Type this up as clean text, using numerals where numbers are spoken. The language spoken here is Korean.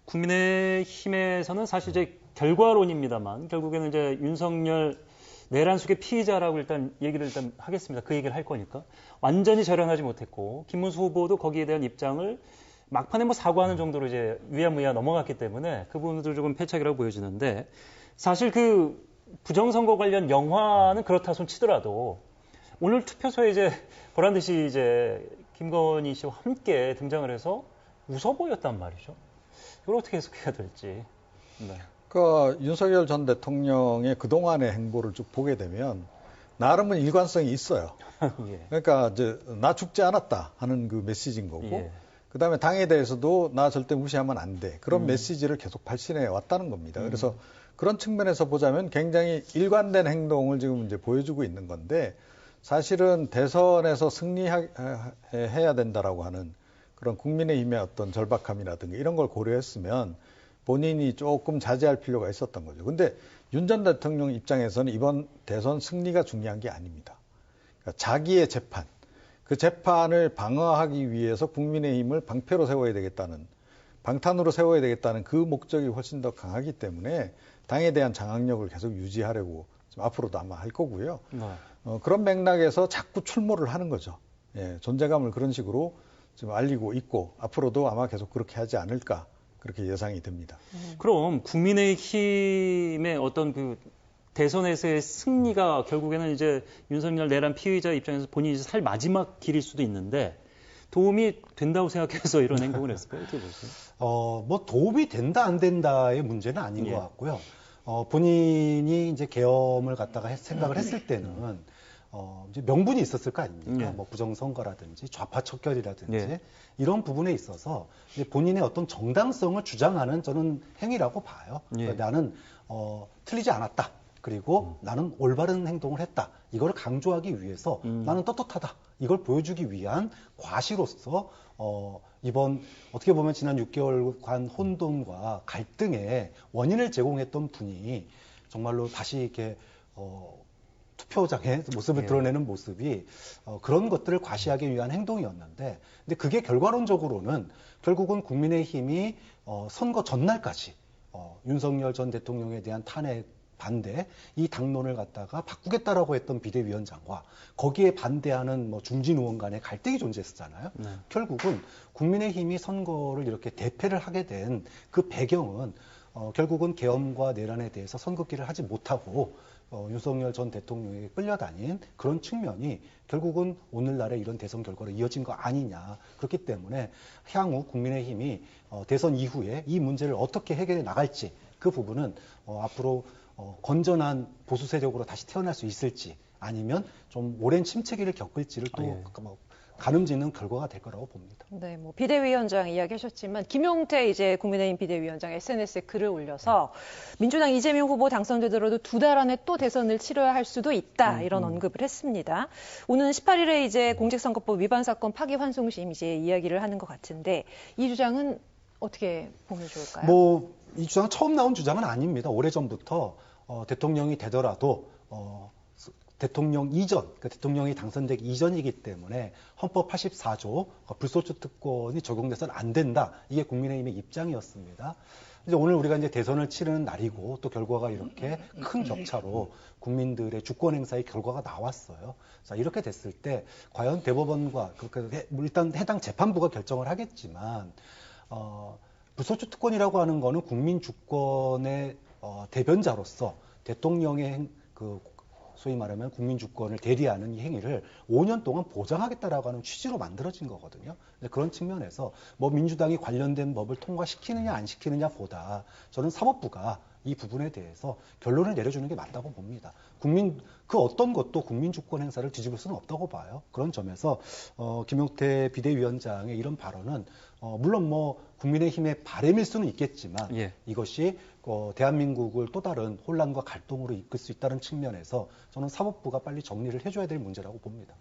국민의힘에서는 사실 이제 결과론입니다만 결국에는 이제 윤석열 내란숙의 피의자라고 일단 얘기를 하겠습니다. 그 얘기를 할 거니까. 완전히 절연하지 못했고 김문수 후보도 거기에 대한 입장을 막판에 뭐 사과하는 정도로 이제 위야무야 넘어갔기 때문에 그 부분도 조금 패착이라고 보여지는데 사실 그 부정선거 관련 영화는 그렇다 손 치더라도 오늘 투표소에 이제 보란 듯이 이제 김건희 씨와 함께 등장을 해서 웃어 보였단 말이죠. 이걸 어떻게 해석해야 될지. 네. 그 윤석열 전 대통령의 그동안의 행보를 쭉 보게 되면 나름은 일관성이 있어요. 예. 그러니까 이제 나 죽지 않았다 하는 그 메시지인 거고 예. 그다음에 당에 대해서도 나 절대 무시하면 안 돼. 그런 메시지를 계속 발신해 왔다는 겁니다. 그래서 그런 측면에서 보자면 굉장히 일관된 행동을 지금 이제 보여주고 있는 건데 사실은 대선에서 승리해야 된다라고 하는 그런 국민의힘의 어떤 절박함이라든가 이런 걸 고려했으면 본인이 조금 자제할 필요가 있었던 거죠. 근데 윤 전 대통령 입장에서는 이번 대선 승리가 중요한 게 아닙니다. 그러니까 자기의 재판, 그 재판을 방어하기 위해서 국민의힘을 방패로 세워야 되겠다는, 방탄으로 세워야 되겠다는 그 목적이 훨씬 더 강하기 때문에 당에 대한 장악력을 계속 유지하려고 앞으로도 아마 할 거고요. 그런 맥락에서 자꾸 출몰을 하는 거죠. 예, 존재감을 그런 식으로 지금 알리고 있고 앞으로도 아마 계속 그렇게 하지 않을까 그렇게 예상이 됩니다. 그럼 국민의힘의 어떤 그 대선에서의 승리가 결국에는 이제 윤석열 내란 피의자 입장에서 본인이 살 마지막 길일 수도 있는데 도움이 된다고 생각해서 이런 행동을 했을까요? 어떻게 보세요? 뭐 도움이 된다 안 된다의 문제는 아닌 것 같고요. 본인이 이제 계엄을 갖다가 생각을 했을 때는 이제 명분이 있었을 거 아닙니까? 뭐 부정선거라든지 좌파 척결이라든지 이런 부분에 있어서 이제 본인의 어떤 정당성을 주장하는 저는 행위라고 봐요. 그러니까 나는 틀리지 않았다. 그리고 나는 올바른 행동을 했다. 이걸 강조하기 위해서 나는 떳떳하다. 이걸 보여주기 위한 과시로서 이번 어떻게 보면 지난 6개월간 혼돈과 갈등의 원인을 제공했던 분이 정말로 다시 이렇게 투표장의 모습을 드러내는 모습이 그런 것들을 과시하기 위한 행동이었는데 근데 그게 결과론적으로는 결국은 국민의힘이 선거 전날까지 윤석열 전 대통령에 대한 탄핵 반대, 이 당론을 갖다가 바꾸겠다라고 했던 비대위원장과 거기에 반대하는 뭐 중진 의원 간의 갈등이 존재했었잖아요. 결국은 국민의힘이 선거를 이렇게 대패를 하게 된 그 배경은 결국은 계엄과 내란에 대해서 선긋기를 하지 못하고 윤석열 전 대통령에게 끌려다닌 그런 측면이 결국은 오늘날의 이런 대선 결과로 이어진 거 아니냐. 그렇기 때문에 향후 국민의힘이 대선 이후에 이 문제를 어떻게 해결해 나갈지 그 부분은 앞으로 건전한 보수 세력으로 다시 태어날 수 있을지 아니면 좀 오랜 침체기를 겪을지를 또 가늠짓는 결과가 될 거라고 봅니다. 네, 뭐 비대위원장 이야기하셨지만 김용태 이제 국민의힘 비대위원장 SNS에 글을 올려서 민주당 이재명 후보 당선되더라도 2달 안에 또 대선을 치러야 할 수도 있다 이런 언급을 했습니다. 오는 18일에 이제 공직선거법 위반 사건 파기환송심 이제 이야기를 하는 것 같은데 이 주장은 어떻게 보면 좋을까요? 뭐 이 주장은 처음 나온 주장은 아닙니다. 오래전부터 대통령이 되더라도 대통령 이전, 그러니까 대통령이 당선되기 이전이기 때문에 헌법 84조 불소추 특권이 적용돼서는 안 된다. 이게 국민의힘의 입장이었습니다. 이제 오늘 우리가 이제 대선을 치르는 날이고 또 결과가 이렇게 큰 격차로 국민들의 주권 행사의 결과가 나왔어요. 자, 이렇게 됐을 때 과연 대법원과 일단 해당 재판부가 결정을 하겠지만 불소추 특권이라고 하는 거는 국민 주권의 대변자로서 대통령의 소위 말하면 국민 주권을 대리하는 이 행위를 5년 동안 보장하겠다라고 하는 취지로 만들어진 거거든요. 그런 측면에서 뭐 민주당이 관련된 법을 통과시키느냐 안 시키느냐 보다 저는 사법부가 이 부분에 대해서 결론을 내려주는 게 맞다고 봅니다. 그 어떤 것도 국민 주권 행사를 뒤집을 수는 없다고 봐요. 그런 점에서 김용태 비대위원장의 이런 발언은 물론 뭐 국민의힘의 바람일 수는 있겠지만 이것이 대한민국을 또 다른 혼란과 갈등으로 이끌 수 있다는 측면에서 저는 사법부가 빨리 정리를 해줘야 될 문제라고 봅니다.